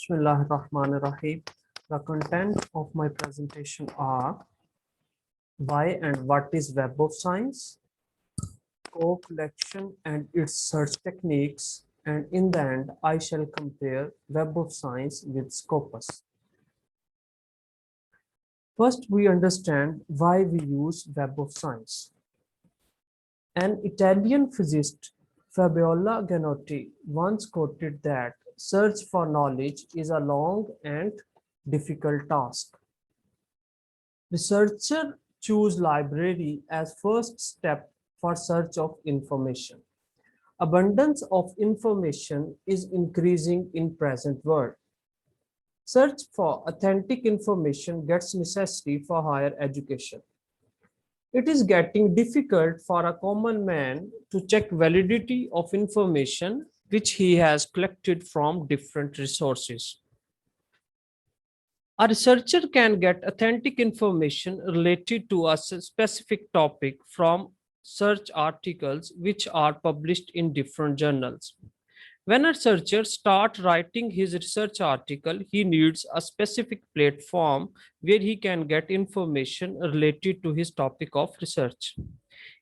Bismillahirrahmanirrahim. The content of my presentation are why and what is Web of Science, co-collection and its search techniques, and in the end, I shall compare Web of Science with Scopus. First, we understand why we use Web of Science. An Italian physicist, Fabiola Ganotti, once quoted that search for knowledge is a long and difficult task. Researchers choose library as first step for search of information. Abundance of information is increasing in present world. Search for authentic information gets necessary for higher education. It is getting difficult for a common man to check validity of information which he has collected from different resources. A researcher can get authentic information related to a specific topic from search articles which are published in different journals. When a researcher starts writing his research article, he needs a specific platform where he can get information related to his topic of research.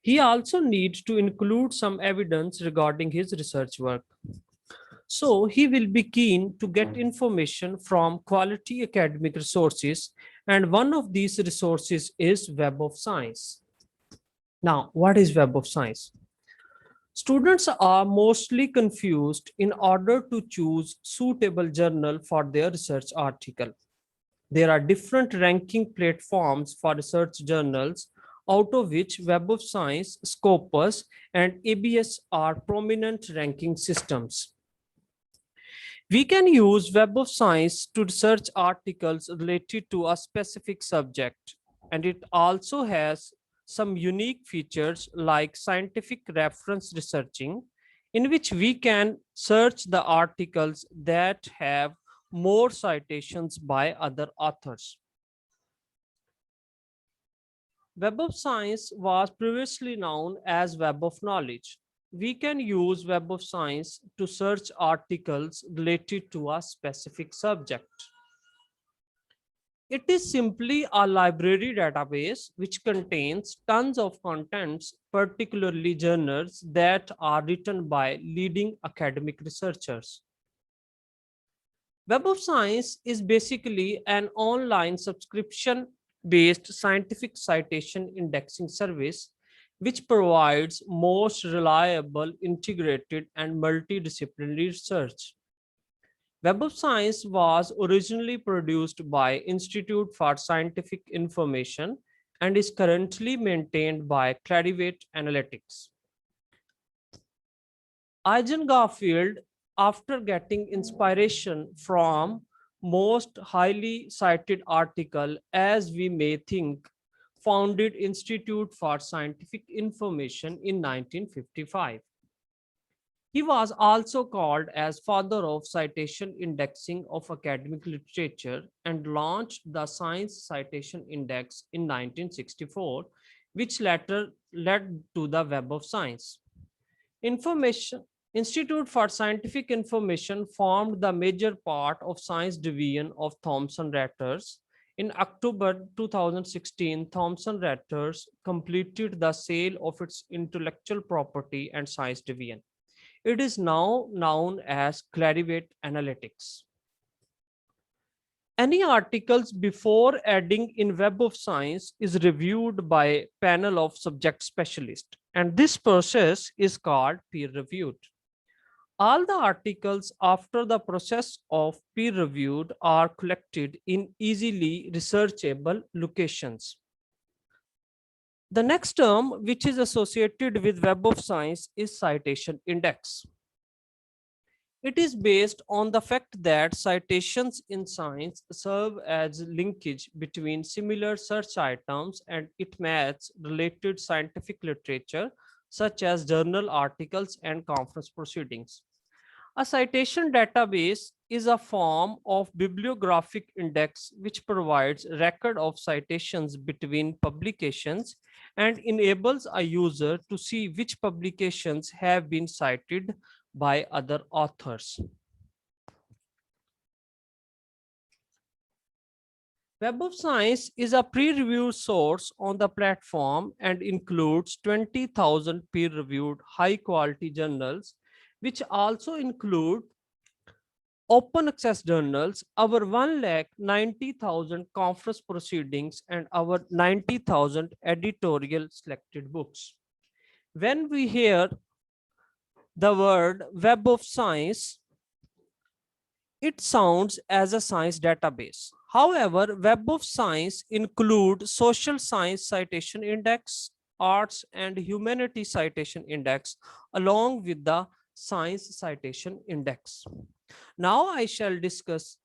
He also needs to include some evidence regarding his research work. So he will be keen to get information from quality academic resources, and one of these resources is Web of Science. Now, what is Web of Science? Students are mostly confused in order to choose suitable journal for their research article. There are different ranking platforms for research journals, out of which Web of Science, Scopus, and ABS are prominent ranking systems. We can use Web of Science to research articles related to a specific subject, and it also has some unique features like scientific reference researching, in which we can search the articles that have more citations by other authors. Web of Science was previously known as Web of Knowledge. We can use Web of Science to search articles related to a specific subject. It is simply a library database which contains tons of contents, particularly journals that are written by leading academic researchers. Web of Science is basically an online subscription-based scientific citation indexing service which provides most reliable, integrated, and multidisciplinary research. Web of Science was originally produced by Institute for Scientific Information and is currently maintained by Clarivate Analytics. Eugene Garfield, after getting inspiration from most highly cited article, as we may think, founded Institute for Scientific Information in 1955. He was also called as father of citation indexing of academic literature and launched the Science Citation Index in 1964, which later led to the Web of Science. Institute for Scientific Information formed the major part of Science Division of Thomson Reuters. In October 2016, Thomson Reuters completed the sale of its intellectual property and Science Division. It is now known as Clarivate Analytics. Any articles before adding in Web of Science is reviewed by a panel of subject specialists, and this process is called peer reviewed. All the articles after the process of peer reviewed are collected in easily researchable locations. The next term, which is associated with Web of Science, is Citation Index. It is based on the fact that citations in science serve as linkage between similar search items, and it matches related scientific literature such as journal articles and conference proceedings. A citation database is a form of bibliographic index which provides record of citations between publications and enables a user to see which publications have been cited by other authors. Web of Science is a peer-reviewed source on the platform and includes 20,000 peer-reviewed high-quality journals, which also include open access journals, our 190,000 conference proceedings, and our 90,000 editorial selected books. When we hear the word Web of Science, it sounds as a science database. However, Web of Science include Social Science Citation Index, Arts and Humanities Citation Index, along with the Science Citation Index. Now I shall discuss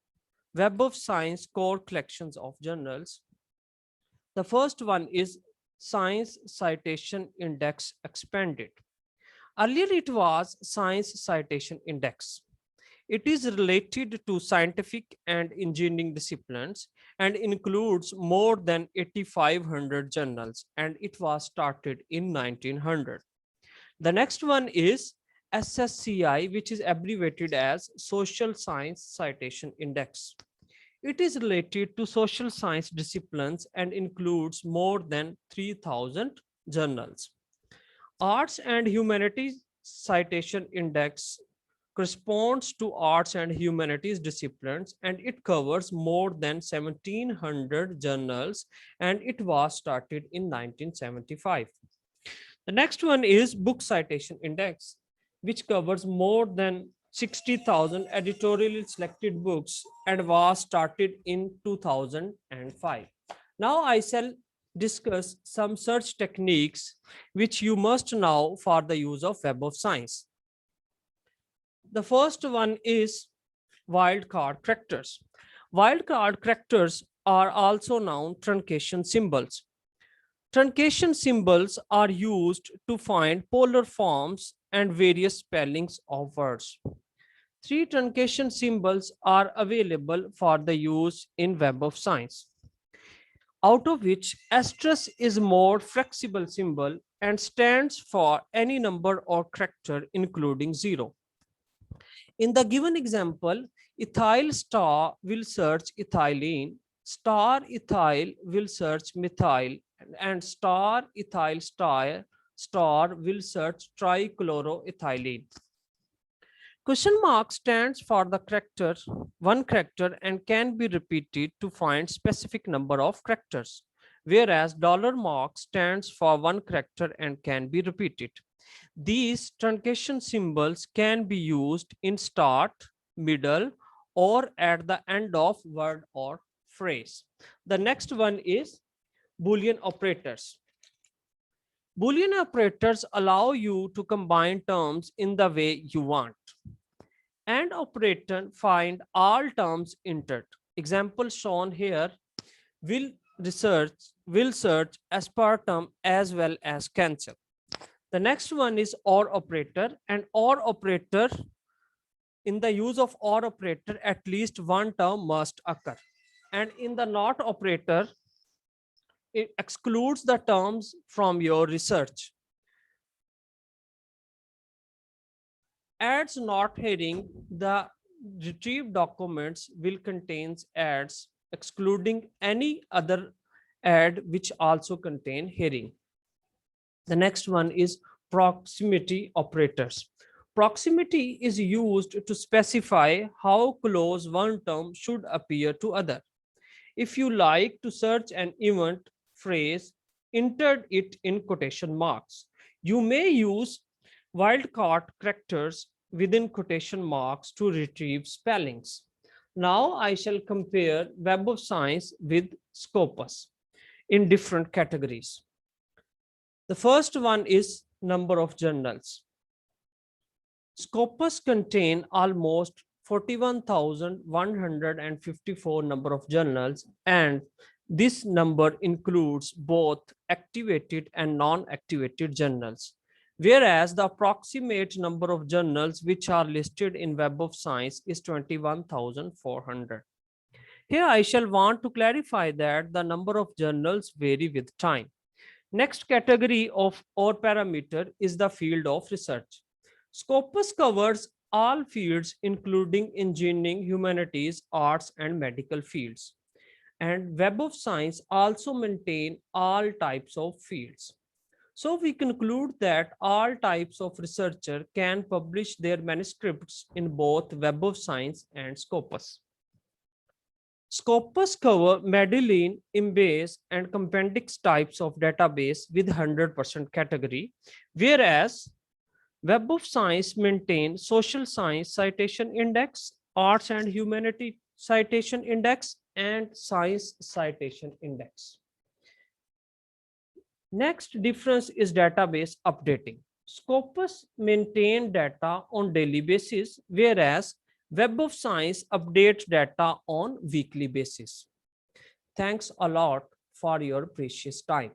Web of Science core collections of journals. The first one is Science Citation Index Expanded. Earlier it was Science Citation Index. It is related to scientific and engineering disciplines and includes more than 8,500 journals, and it was started in 1900. The next one is SSCI, which is abbreviated as Social Science Citation Index. It is related to social science disciplines and includes more than 3,000 journals. Arts and Humanities Citation Index corresponds to arts and humanities disciplines, and it covers more than 1,700 journals, and it was started in 1975. The next one is Book Citation Index, which covers more than 60,000 editorially selected books and was started in 2005. Now I shall discuss some search techniques which you must know for the use of Web of Science. The first one is wildcard characters. Wildcard characters are also known truncation symbols. Truncation symbols are used to find polar forms and various spellings of words. 3 truncation symbols are available for the use in Web of Science, out of which asterisk is more flexible symbol and stands for any number or character including 0. In the given example, ethyl star will search ethylene, star ethyl will search methyl, and star ethyl star will search trichloroethylene. Question mark stands for the character, one character, and can be repeated to find specific number of characters, whereas dollar mark stands for one character and can be repeated. These truncation symbols can be used in start, middle, or at the end of word or phrase. The next one is Boolean operators. Boolean operators allow you to combine terms in the way you want. And operator find all terms entered. Example shown here will search aspartame as well as cancel. The next one is OR operator, and OR operator, in the use of OR operator, at least one term must occur. And in the NOT operator, it excludes the terms from your research. Adds not heading, the retrieved documents will contain adds excluding any other add which also contain heading. The next one is proximity operators. Proximity is used to specify how close one term should appear to other. If you like to search an event phrase, enter it in quotation marks. You may use wildcard characters within quotation marks to retrieve spellings. Now I shall compare Web of Science with Scopus in different categories. The first one is number of journals. Scopus contain almost 41,154 number of journals, and this number includes both activated and non-activated journals, whereas the approximate number of journals which are listed in Web of Science is 21,400. Here I shall want to clarify that the number of journals vary with time. Next category of OR parameter is the field of research. Scopus covers all fields including engineering, humanities, arts, and medical fields. And Web of Science also maintain all types of fields. So we conclude that all types of researcher can publish their manuscripts in both Web of Science and Scopus. Scopus cover Medellin, Embase, and Compendix types of database with 100% category, whereas Web of Science maintain Social Science Citation Index, Arts and Humanity Citation Index, and Science Citation Index. Next difference is database updating. Scopus maintain data on daily basis, whereas Web of Science updates data on weekly basis. Thanks a lot for your precious time.